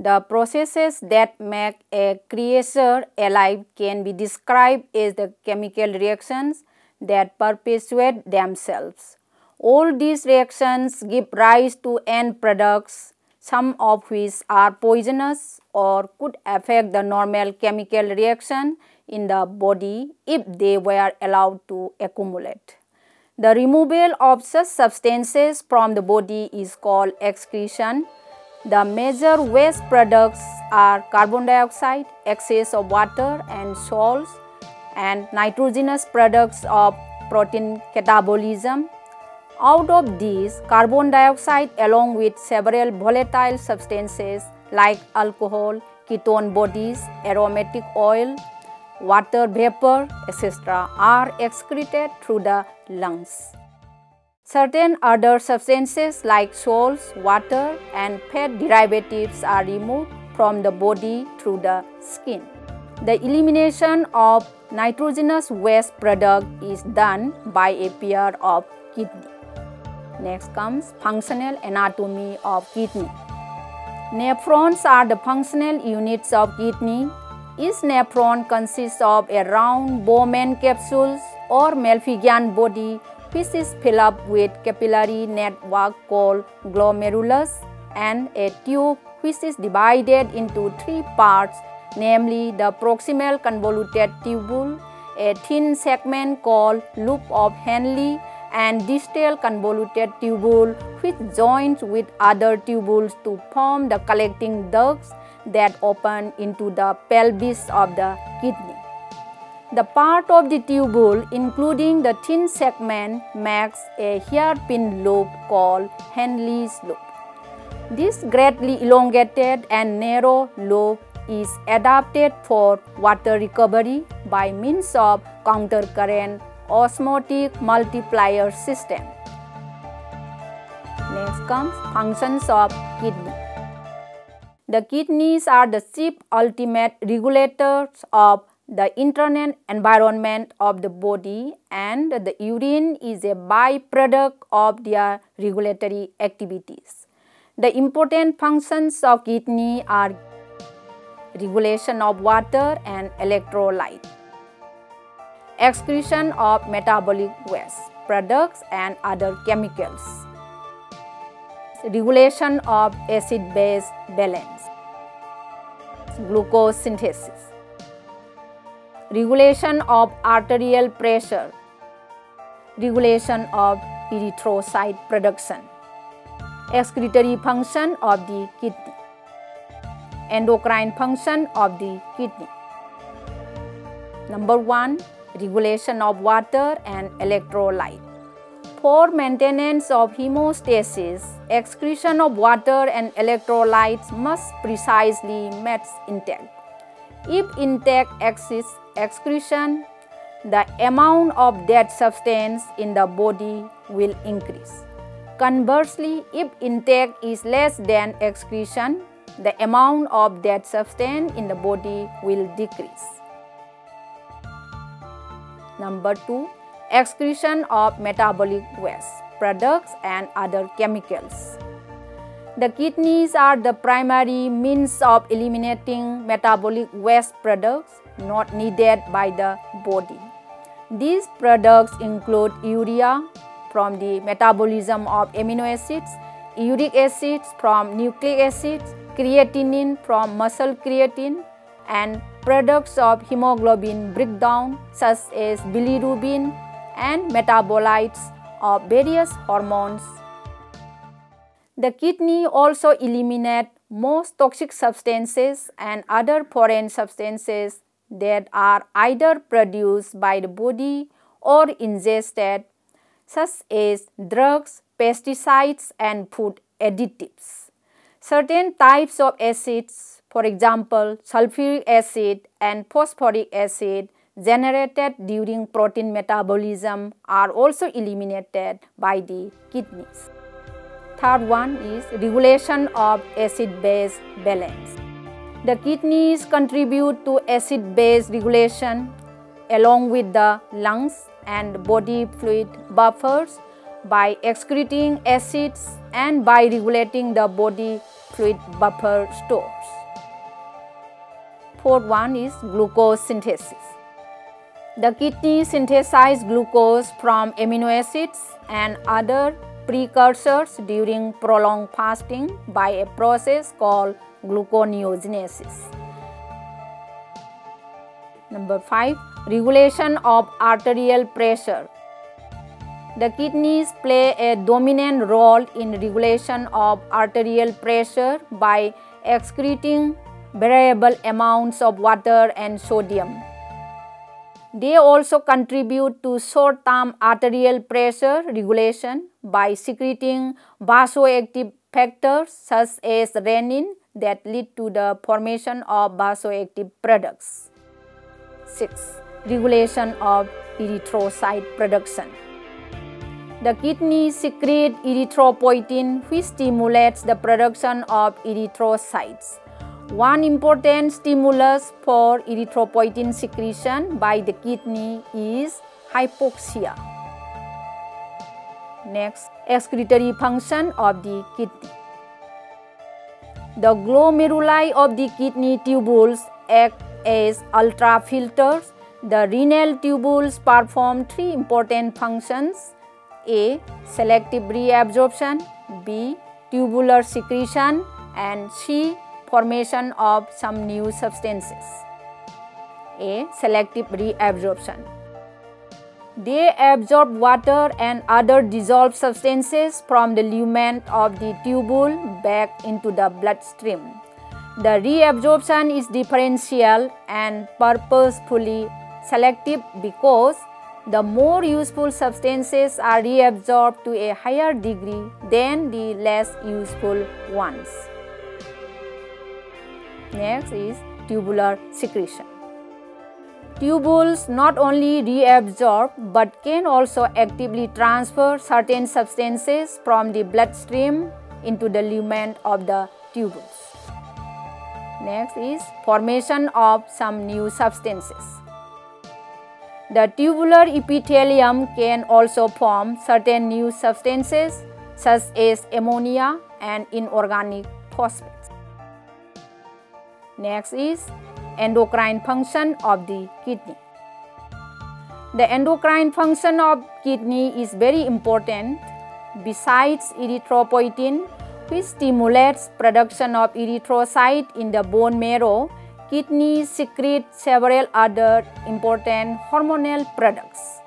The processes that make a creature alive can be described as the chemical reactions that perpetuate themselves. All these reactions give rise to end products, some of which are poisonous or could affect the normal chemical reaction in the body if they were allowed to accumulate. The removal of such substances from the body is called excretion. The major waste products are carbon dioxide, excess of water and salts, and nitrogenous products of protein catabolism. Out of these, carbon dioxide along with several volatile substances like alcohol, ketone bodies, aromatic oil, water vapor, etc. are excreted through the lungs. Certain other substances like salts, water and fat derivatives are removed from the body through the skin. The elimination of nitrogenous waste product is done by a pair of kidney. Next comes functional anatomy of kidney. Nephrons are the functional units of kidney. Each nephron consists of a round Bowman capsule or Malpighian body which is filled up with capillary network called glomerulus and a tube which is divided into three parts, namely the proximal convoluted tubule, a thin segment called loop of Henle, and distal convoluted tubule which joins with other tubules to form the collecting ducts that open into the pelvis of the kidney. The part of the tubule including the thin segment makes a hairpin loop called Henle's loop. This greatly elongated and narrow loop is adapted for water recovery by means of countercurrent osmotic multiplier system. Next comes functions of kidney. The kidneys are the chief ultimate regulators of the internal environment of the body, and the urine is a byproduct of their regulatory activities. The important functions of kidney are regulation of water and electrolyte, excretion of metabolic waste products and other chemicals, regulation of acid-base balance, glucose synthesis, regulation of arterial pressure, regulation of erythrocyte production, excretory function of the kidney, endocrine function of the kidney. Number 1. Regulation of water and electrolyte. For maintenance of hemostasis, excretion of water and electrolytes must precisely match intake. If intake exceeds excretion, the amount of that substance in the body will increase. Conversely, if intake is less than excretion, the amount of that substance in the body will decrease. Number 2. Excretion of metabolic waste products and other chemicals. The kidneys are the primary means of eliminating metabolic waste products not needed by the body. These products include urea from the metabolism of amino acids, uric acid from nucleic acids, creatinine from muscle creatine, and products of hemoglobin breakdown such as bilirubin and metabolites of various hormones. The kidney also eliminates most toxic substances and other foreign substances that are either produced by the body or ingested, such as drugs, pesticides, and food additives. Certain types of acids, for example, sulfuric acid and phosphoric acid generated during protein metabolism are also eliminated by the kidneys. Third one is regulation of acid-base balance. The kidneys contribute to acid-base regulation along with the lungs and body fluid buffers by excreting acids and by regulating the body fluid buffer stores. Fourth one is glucose synthesis. The kidney synthesizes glucose from amino acids and other precursors during prolonged fasting by a process called gluconeogenesis. Number 5. Regulation of arterial pressure. The kidneys play a dominant role in regulation of arterial pressure by excreting variable amounts of water and sodium. They also contribute to short-term arterial pressure regulation by secreting vasoactive factors such as renin that lead to the formation of vasoactive products. 6. Regulation of erythrocyte production. The kidneys secrete erythropoietin, which stimulates the production of erythrocytes. One important stimulus for erythropoietin secretion by the kidney is hypoxia. Next, excretory function of the kidney. The glomeruli of the kidney tubules act as ultrafilters. The renal tubules perform three important functions: A. Selective reabsorption, B. Tubular secretion, and C. Formation of some new substances. A. Selective reabsorption. They absorb water and other dissolved substances from the lumen of the tubule back into the bloodstream. The reabsorption is differential and purposefully selective because the more useful substances are reabsorbed to a higher degree than the less useful ones. Next is tubular secretion. Tubules not only reabsorb but can also actively transfer certain substances from the bloodstream into the lumen of the tubules. Next is formation of some new substances. The tubular epithelium can also form certain new substances such as ammonia and inorganic phosphates. Next is endocrine function of the kidney. The endocrine function of kidney is very important. Besides erythropoietin, which stimulates production of erythrocyte in the bone marrow, kidneys secrete several other important hormonal products.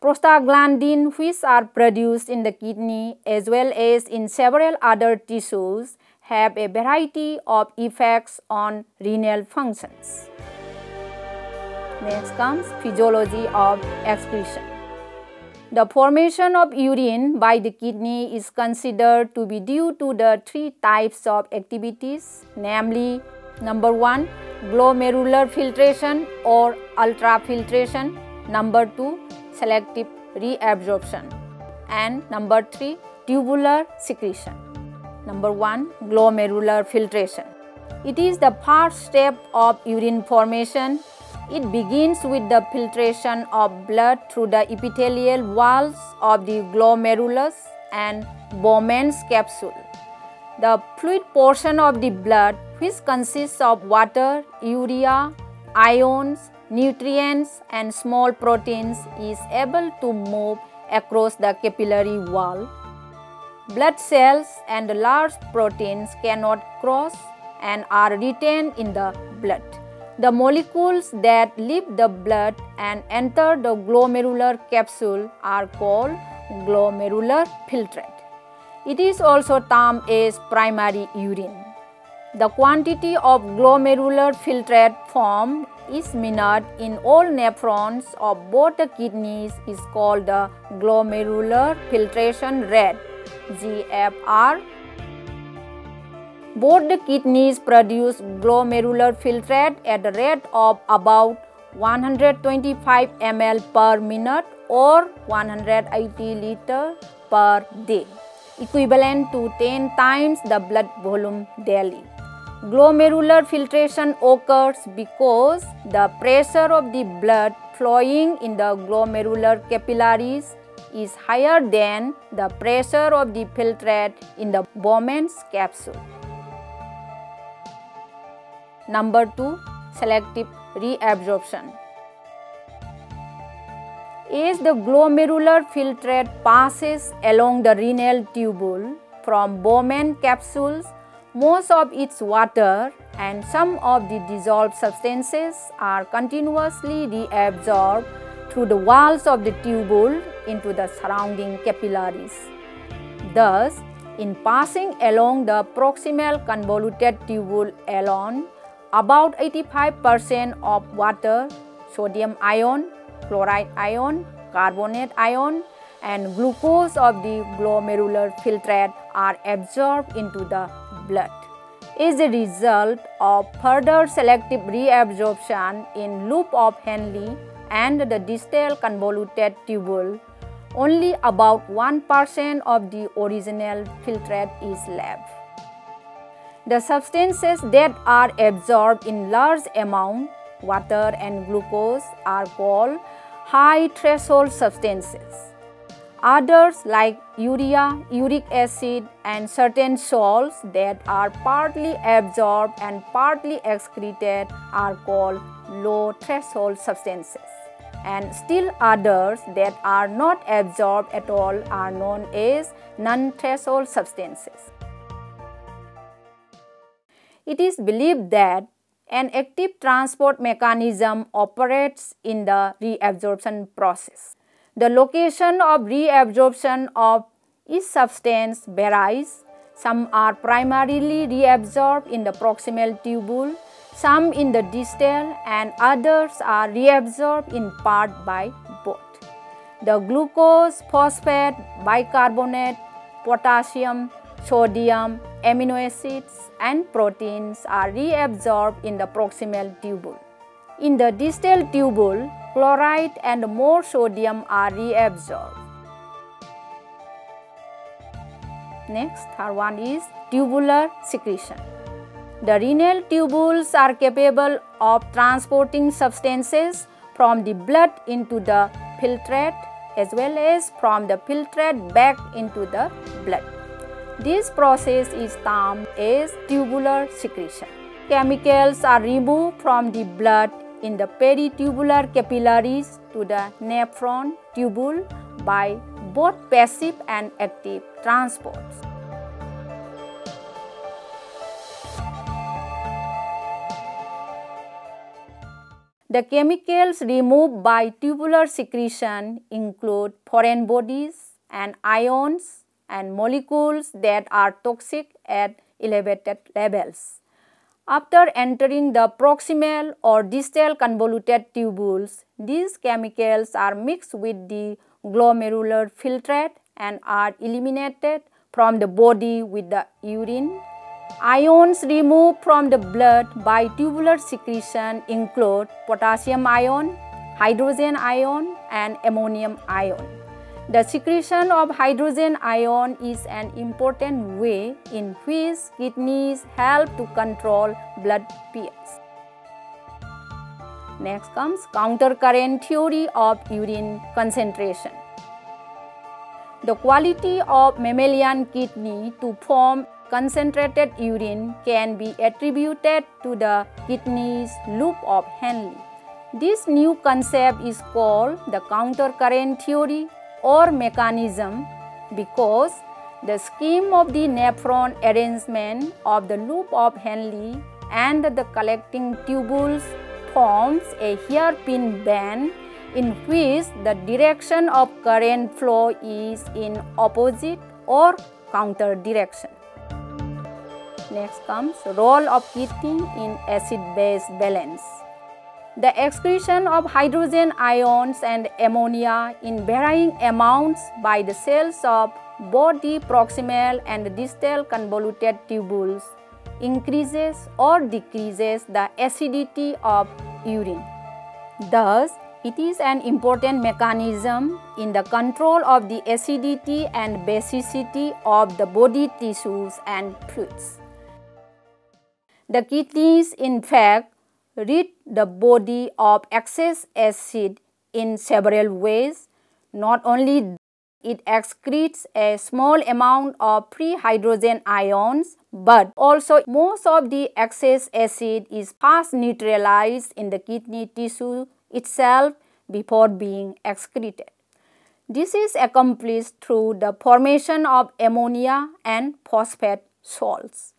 Prostaglandin, which are produced in the kidney as well as in several other tissues, have a variety of effects on renal functions. Next comes physiology of excretion. The formation of urine by the kidney is considered to be due to the three types of activities, namely, number 1, glomerular filtration or ultrafiltration, number 2, selective reabsorption, and number 3, tubular secretion. Number 1, glomerular filtration. It is the first step of urine formation. It begins with the filtration of blood through the epithelial walls of the glomerulus and Bowman's capsule. The fluid portion of the blood, which consists of water, urea, ions, nutrients, and small proteins, is able to move across the capillary wall. Blood cells and large proteins cannot cross and are retained in the blood. The molecules that leave the blood and enter the glomerular capsule are called glomerular filtrate. It is also termed as primary urine. The quantity of glomerular filtrate formed is minute in all nephrons of both the kidneys is called the glomerular filtration rate, GFR. Both the kidneys produce glomerular filtrate at the rate of about 125 ml per minute or 180 liters per day, equivalent to 10 times the blood volume daily. Glomerular filtration occurs because the pressure of the blood flowing in the glomerular capillaries is higher than the pressure of the filtrate in the Bowman's capsule. Number 2. Selective reabsorption. As the glomerular filtrate passes along the renal tubule from Bowman capsules, most of its water and some of the dissolved substances are continuously reabsorbed through the walls of the tubule into the surrounding capillaries. Thus, in passing along the proximal convoluted tubule alone, about 85% of water, sodium ion, chloride ion, carbonate ion, and glucose of the glomerular filtrate are absorbed into the blood. As a result of further selective reabsorption in loop of Henle and the distal convoluted tubule, only about 1% of the original filtrate is left. The substances that are absorbed in large amount, water and glucose, are called high threshold substances. Others like urea, uric acid, and certain salts that are partly absorbed and partly excreted are called low threshold substances. And still others that are not absorbed at all are known as non-threshold substances. It is believed that an active transport mechanism operates in the reabsorption process. The location of reabsorption of each substance varies. Some are primarily reabsorbed in the proximal tubule, some in the distal, and others are reabsorbed in part by both. The glucose, phosphate, bicarbonate, potassium, sodium, amino acids, and proteins are reabsorbed in the proximal tubule. In the distal tubule, chloride and more sodium are reabsorbed. Next, third one is tubular secretion. The renal tubules are capable of transporting substances from the blood into the filtrate as well as from the filtrate back into the blood. This process is termed as tubular secretion. Chemicals are removed from the blood in the peritubular capillaries to the nephron tubule by both passive and active transports. The chemicals removed by tubular secretion include foreign bodies and ions and molecules that are toxic at elevated levels. After entering the proximal or distal convoluted tubules, these chemicals are mixed with the glomerular filtrate and are eliminated from the body with the urine. Ions removed from the blood by tubular secretion include potassium ion, hydrogen ion, and ammonium ion. The secretion of hydrogen ion is an important way in which kidneys help to control blood pH. Next comes countercurrent theory of urine concentration. The quality of mammalian kidney to form concentrated urine can be attributed to the kidney's loop of Henle. This new concept is called the countercurrent theory or mechanism because the scheme of the nephron arrangement of the loop of Henle and the collecting tubules forms a hairpin band in which the direction of current flow is in opposite or counter direction. Next comes role of kidney in acid-base balance. The excretion of hydrogen ions and ammonia in varying amounts by the cells of both the proximal and distal convoluted tubules increases or decreases the acidity of urine. Thus, it is an important mechanism in the control of the acidity and basicity of the body tissues and fluids. The kidneys, in fact, rid the body of excess acid in several ways, not only It excretes a small amount of free hydrogen ions, but also most of the excess acid is fast neutralized in the kidney tissue itself before being excreted. This is accomplished through the formation of ammonia and phosphate salts.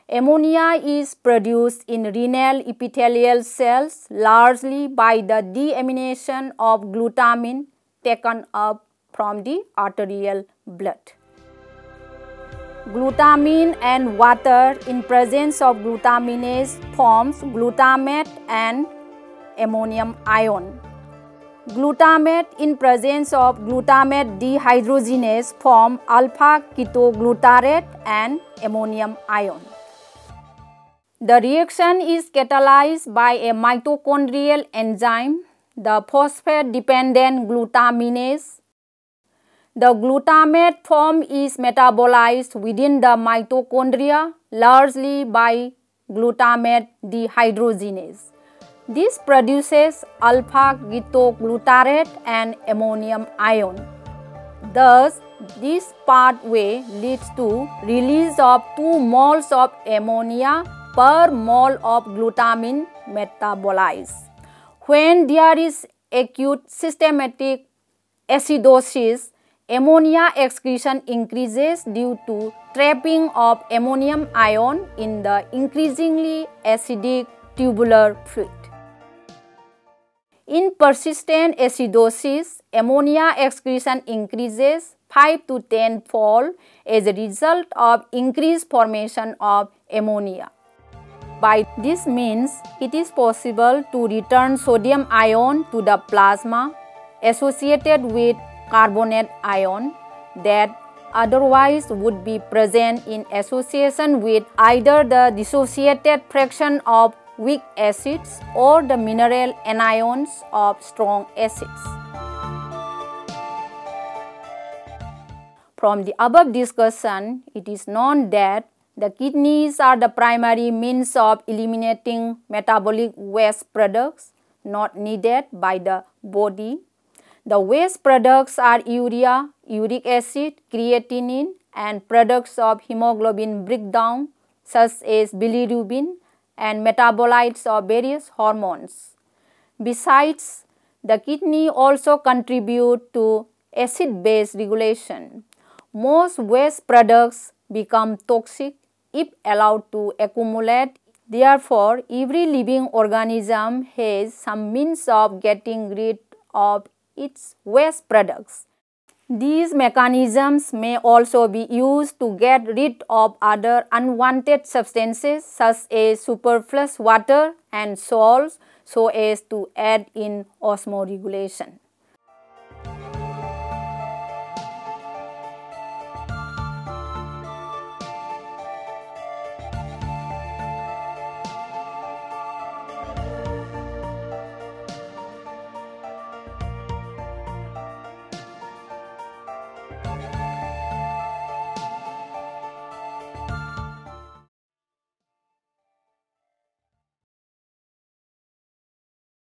Ammonia is produced in renal epithelial cells largely by the deamination of glutamine taken up from the arterial blood. Glutamine and water in presence of glutaminase forms glutamate and ammonium ion. Glutamate in presence of glutamate dehydrogenase form alpha ketoglutarate and ammonium ion. The reaction is catalyzed by a mitochondrial enzyme, the phosphate-dependent glutaminase. The glutamate form is metabolized within the mitochondria largely by glutamate dehydrogenase. This produces alpha ketoglutarate and ammonium ion. Thus, this pathway leads to release of 2 moles of ammonia per mole of glutamine metabolized. When there is acute systematic acidosis, ammonia excretion increases due to trapping of ammonium ion in the increasingly acidic tubular fluid. In persistent acidosis, ammonia excretion increases 5 to 10-fold as a result of increased formation of ammonia. By this means, it is possible to return sodium ion to the plasma associated with carbonate ion that otherwise would be present in association with either the dissociated fraction of weak acids or the mineral anions of strong acids. From the above discussion, it is known that the kidneys are the primary means of eliminating metabolic waste products not needed by the body. The waste products are urea, uric acid, creatinine, and products of hemoglobin breakdown such as bilirubin and metabolites of various hormones. Besides, the kidney also contribute to acid-base regulation. Most waste products become toxic if allowed to accumulate. Therefore, every living organism has some means of getting rid of its waste products. These mechanisms may also be used to get rid of other unwanted substances such as superfluous water and salts so as to aid in osmoregulation.